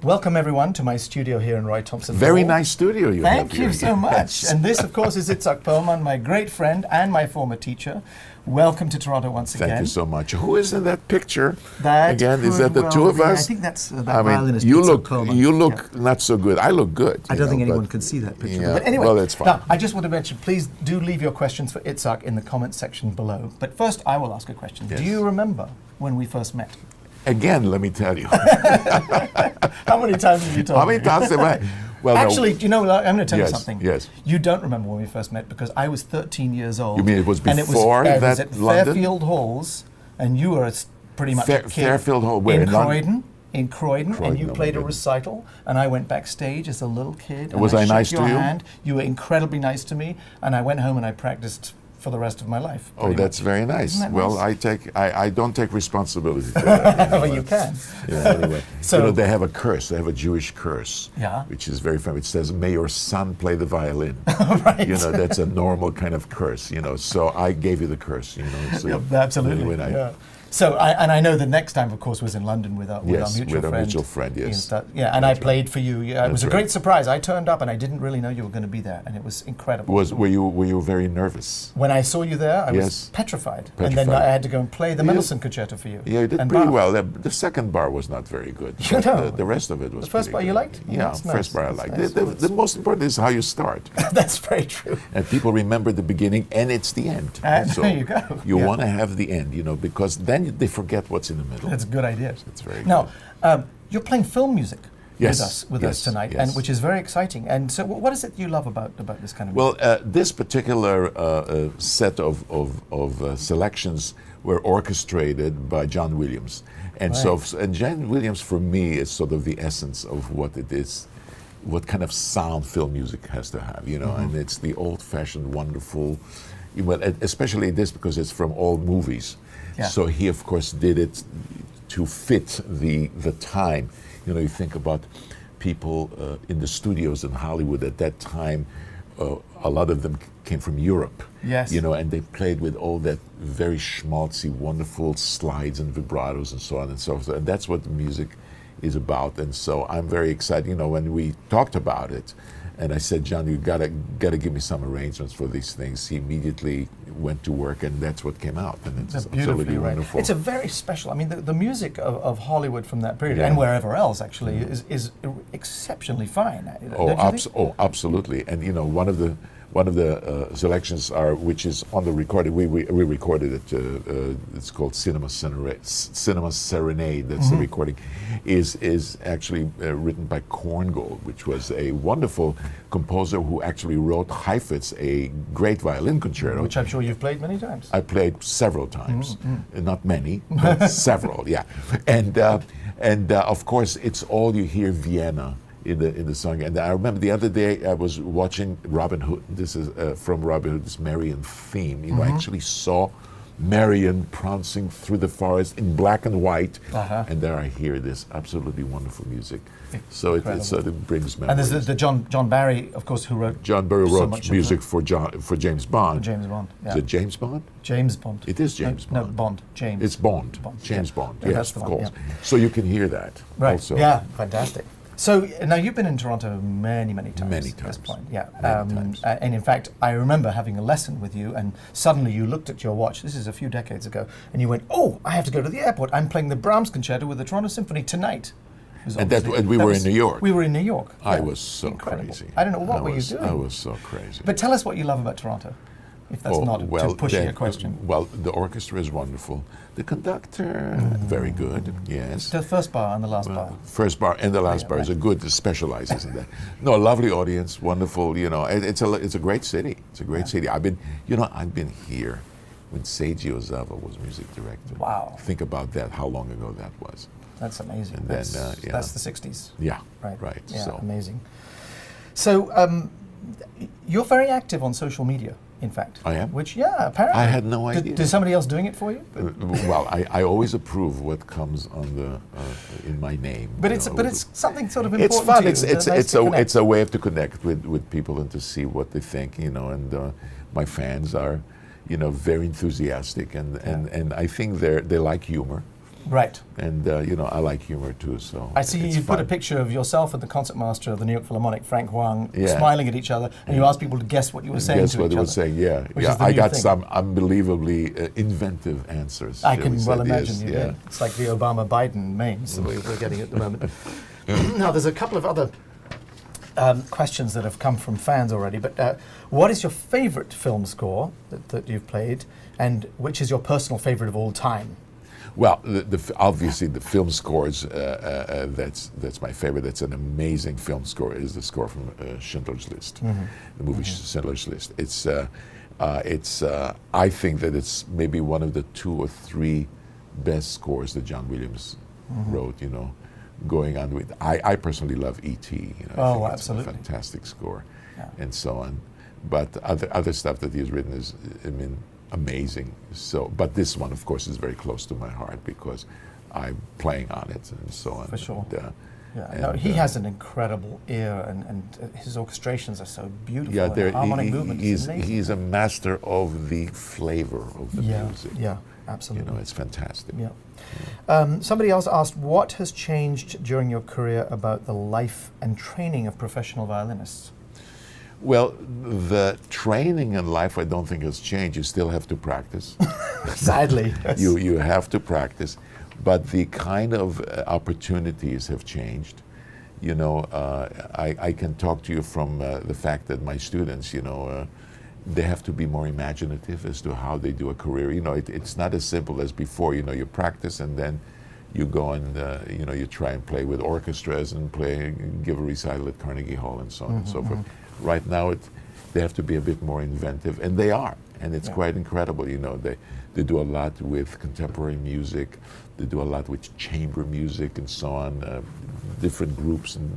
Welcome everyone to my studio here in Roy Thompson Very Hall. nice studio you have Thank here. you so much. And this, of course, is Itzhak Perlman, my great friend and my former teacher. Welcome to Toronto once again. Thank you so much. Who is in that picture? That again, is that the could two of well be. us? I think that's that I mean, violinist you Itzhak look Perlman. you look not so good. I look good. I don't think anyone but- can see that picture. Yeah, But anyway, well, that's fine. now, I just want to mention, please do leave your questions for Itzhak in the comments section below. But first, I will ask a question. Yes. Do you remember when we first met? Again, let me tell you. How many times have you told How me? many times have I? Well, Actually, you know, I'm going to tell you Yes, something. yes. You don't remember when we first met because I was 13 years old. You mean it was and before it was that at London? Fairfield Halls, and you were pretty much a kid. Fairfield Hall, where, in in London? Croydon. In Croydon, Croydon, and you oh my played a goodness. recital, and I went backstage as a little kid. And Was I shook nice to your you? Hand. You were incredibly nice to me, and I went home and I practiced for the rest of my life. Oh, pretty that's much. very nice. Isn't that Well, nice? I don't take responsibility for that. Well, you can. Yeah, anyway. So- you know, they have a curse. They have a Jewish curse, Yeah. which is very famous. It says, "May your son play the violin." Right. You know, that's a normal kind of curse. You know, so I gave you the curse. You know, so Yeah, absolutely. when I- yeah. So, I know the next time, of course, was in London with our Yes, mutual with our friend. mutual friend, yes. Ian Stutt. Yeah, and I played for you. Yeah, it was a That's right. great surprise. I turned up and I didn't really know you were going to be there, and it was incredible. Were you very nervous? When I saw you there, I was Yes. petrified. And then Petrified. I had to go and play the Mendelssohn Concerto for you. Yeah, you did and pretty Bach. well. The second bar was not very good. You but know. the rest of it was The first pretty bar you good. liked? Oh, Yeah, that's nice. first bar I That's liked. nice. The most important is how you start. That's very true. And people remember the beginning and it's the end. So there you go. You Yeah. want to have the end, you know, because then they forget what's in the middle. That's a good idea. It's very Now, you're playing film music Yes, with us yes, tonight, yes. and which is very exciting. And so, what is it you love about this kind of music? Well, this particular set of selections were orchestrated by John Williams. And and John Williams for me is sort of the essence of what it is, what kind of sound film music has to have, you know, and it's the old-fashioned, wonderful, well, especially this because it's from old movies. Yeah. So he, of course, did it to fit the time. You know, you think about people in the studios in Hollywood at that time, a lot of them came from Europe. Yes. You know, and they played with all that very schmaltzy, wonderful slides and vibratos and so on and so forth. And that's what the music is about. And so I'm very excited. You know, when we talked about it, and I said, John, you gotta give me some arrangements for these things. He immediately went to work, and that's what came out. And it's absolutely wonderful. It's a very special. I mean, the music of Hollywood from that period Yeah. and wherever else actually is exceptionally fine. Oh, don't you think? absolutely. And you know, one of the selections are, which is on the recording. We recorded it. It's called Cinema Serenade. That's the recording. Is actually written by Korngold, which was a wonderful composer who actually wrote Heifetz, a great violin concerto. Which I'm sure you've played many times. I played several times, not many, but several. Yeah, and of course, it's all you hear Vienna in the song. And I remember the other day I was watching Robin Hood. This is from Robin Hood, this Marion theme. You know, I actually saw Marion prancing through the forest in black and white, and there I hear this absolutely wonderful music. So it sort of brings memories. And there's the John Barry, of course, who wrote. John Barry so wrote much of music the- for James Bond. James Bond. Yeah. Is it James Bond? James Bond. It is James No, Bond. Bond. James. It's Bond. James yeah. Bond. Yeah, Yes, that's the of one, course. yeah. So you can hear that. Right. Also. Yeah. Fantastic. So now you've been in Toronto many times. Many At this times. point. Yeah. Many times. And in fact, I remember having a lesson with you, and suddenly you looked at your watch. This is a few decades ago, and you went, "Oh, I have to go to the airport. I'm playing the Brahms Concerto with the Toronto Symphony tonight." It was And that- obviously- and we that were was- in New York. We were in New York. I Yeah. was so Incredible. crazy. I don't know what were you doing. I was so crazy. But tell us what you love about Toronto, if that's not too pushy a question. Well, the orchestra is wonderful. The conductor, very good. Yes. The first bar and the last bar. First bar and the last Yeah, bar is right. a good specializes in that. No, lovely audience, wonderful. You know, it's a great city. It's a great city. I've been here when Seiji Ozawa was music director. Wow. Think about that. How long ago that was? That's amazing. And then, That's the 60s. Yeah. Right. Right. Yeah, So amazing. So you're very active on social media, in fact. I am? Which, yeah, apparently. I had no idea. Is somebody else doing it for you? Well, I always approve what comes on the in my name. But you it's know. something sort of important It's fun. to you. It's nice to connect. it's a way to connect with people and to see what they think. You know, and my fans are, you know, very enthusiastic and I think they like humor. Right. And I like humor too. So I see it's you put a fun. picture of yourself and the concertmaster of the New York Philharmonic, Frank Huang, Yeah. smiling at each other, and you asked people to guess what you were saying Guess to what each they other. were saying? Yeah, Which yeah. is the I new got thing. some unbelievably inventive answers. I shall can we well say. imagine Yes, you yeah. did. It's like the Obama-Biden memes that we're getting at the moment. Now, there's a couple of other questions that have come from fans already, but what is your favorite film score that you've played, and which is your personal favorite of all time? Well, obviously the film scores. That's my favorite. That's an amazing film score. Is the score from Schindler's List, the movie Schindler's List. It's I think that it's maybe one of the 2 or 3 best scores that John Williams wrote. Going on with. I personally love E.T. I think absolutely. It's a fantastic score, Yeah. and so on. But other stuff that he's written is, amazing. So, but this one, of course, is very close to my heart because I'm playing on it and so on. For sure. And, No, he has an incredible ear, and his orchestrations are so beautiful. Yeah, and the harmonic movement is amazing. he's a master of the flavor of the music. Yeah, absolutely. It's fantastic. Yeah. Somebody else asked, what has changed during your career about the life and training of professional violinists? Well, the training in life, I don't think has changed. You still have to practice. Sadly. Yes. You have to practice, but the kind of opportunities have changed. I can talk to you from the fact that my students, they have to be more imaginative as to how they do a career. It's not as simple as before. You practice and then you go and you try and play with orchestras and give a recital at Carnegie Hall and so on and so forth. Right now, they have to be a bit more inventive, and they are, and it's quite incredible. They do a lot with contemporary music, they do a lot with chamber music and so on, different groups and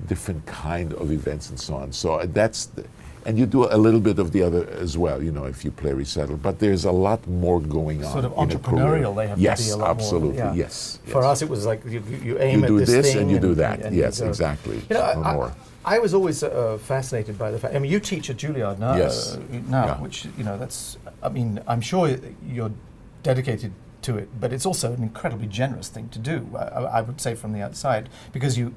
different kind of events and so on. So and you do a little bit of the other as well, if you play recital. But there's a lot more going on. Sort of in a career. entrepreneurial, they have to be a lot Yes, more. absolutely. Yeah. Yes. For us, it was like you aim You at do this this thing and you do that. and Yes, you go. exactly. No No more. I was always fascinated by the fact. I mean, you teach at Juilliard now. Yes. Yeah. Which that's. I mean, I'm sure you're dedicated to it, but it's also an incredibly generous thing to do. I would say from the outside, because you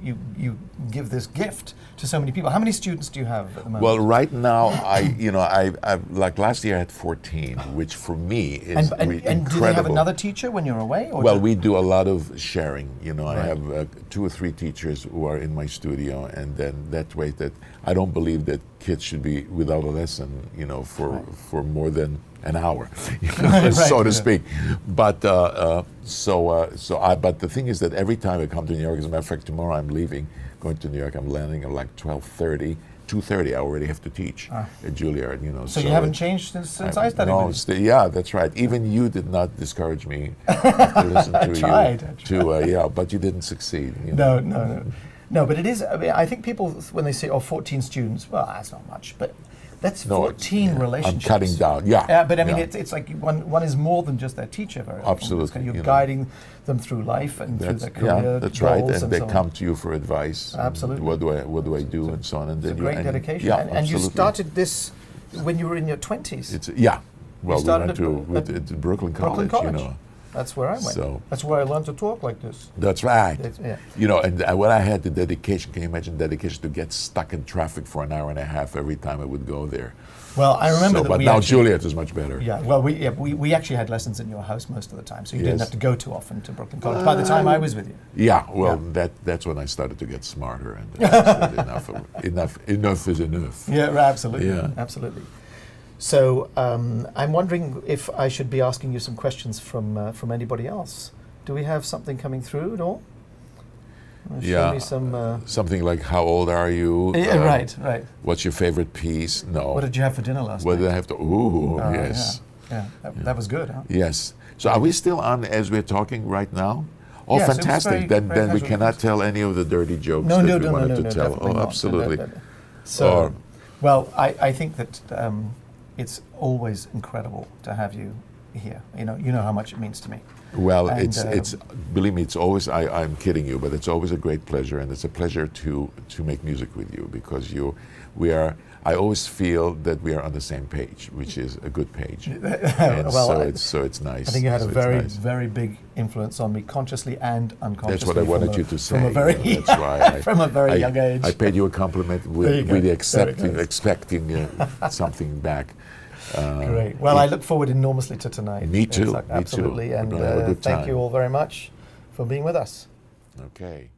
give this gift to so many people. How many students do you have at the moment? Well, right now, I like last year I had 14, which for me is and incredible. do they have another teacher when you're away? Or Well, we do a lot of sharing. I Right. have 2 or 3 teachers who are in my studio, and then that way that I don't believe that kids should be without a lesson, for more than an hour, Right, so to yeah. speak. But but the thing is that every time I come to New York, as a matter of fact, tomorrow I'm leaving, going to New York. I'm landing at like 12:30. 2:30, I already have to teach at Juilliard. So you haven't changed since I started. No, with you? yeah, that's right. Even you did not discourage me to listen to I tried. but you didn't succeed. No, but it is. I mean, I think people when they say, 14 students, well, that's not much, but that's 14 relationships. I'm cutting down. Yeah, but I mean, yeah. it's like one is more than just their teacher. Very often. Absolutely, It's kind of, you're guiding them through life and through their career that's right. goals And they so on. come to you for advice. and Absolutely. What do I do and so on. And It's a then great dedication. Yeah, and you absolutely. started this when you were in your 20s. Well, we started went at to Brooklyn Brooklyn College. College. That's where I went. So- That's where I learned to talk like this. That's right. Yeah. And when I had the dedication, can you imagine dedication to get stuck in traffic for an hour and a half every time I would go there? Well, I remember that but we now actually, Juilliard is much better. Yeah, well, we actually had lessons in your house most of the time, so you didn't have to go too often to Brooklyn College. By the time I was with you. Yeah, well, that's when I started to get smarter, and enough is enough. Yeah, absolutely. Yeah. Absolutely. So I'm wondering if I should be asking you some questions from anybody else. Do we have something coming through at all? Show me some. Something like, how old are you? Yeah, right. What's your favorite piece? No. What did you have for dinner last What night? did I have to? Ooh, yes. Yeah, that was good, huh? Yes. So are we still on as we're talking right now? Oh, Yes, it was fantastic. very- then very we casual. cannot tell any of the dirty jokes No, that we wanted to tell. definitely Oh, not. absolutely. No. So, well, I think that it's always incredible to have you here. You know how much it means to me. Well, And, it's believe me, it's always, I'm kidding you, but it's always a great pleasure, and it's a pleasure to make music with you, because I always feel that we are on the same page, which is a good page. And Well, so it's nice. I think you had a So it's very, nice. very big influence on me, consciously and unconsciously. That's what I wanted you to say. From a very, That's why from a very young age. I paid you a compliment There you with go. really There it goes. expecting something back. Great. Well, I look forward enormously to tonight. Me too, Itzhak, me too. absolutely. We're And gonna have a good thank time. you all very much for being with us. Okay.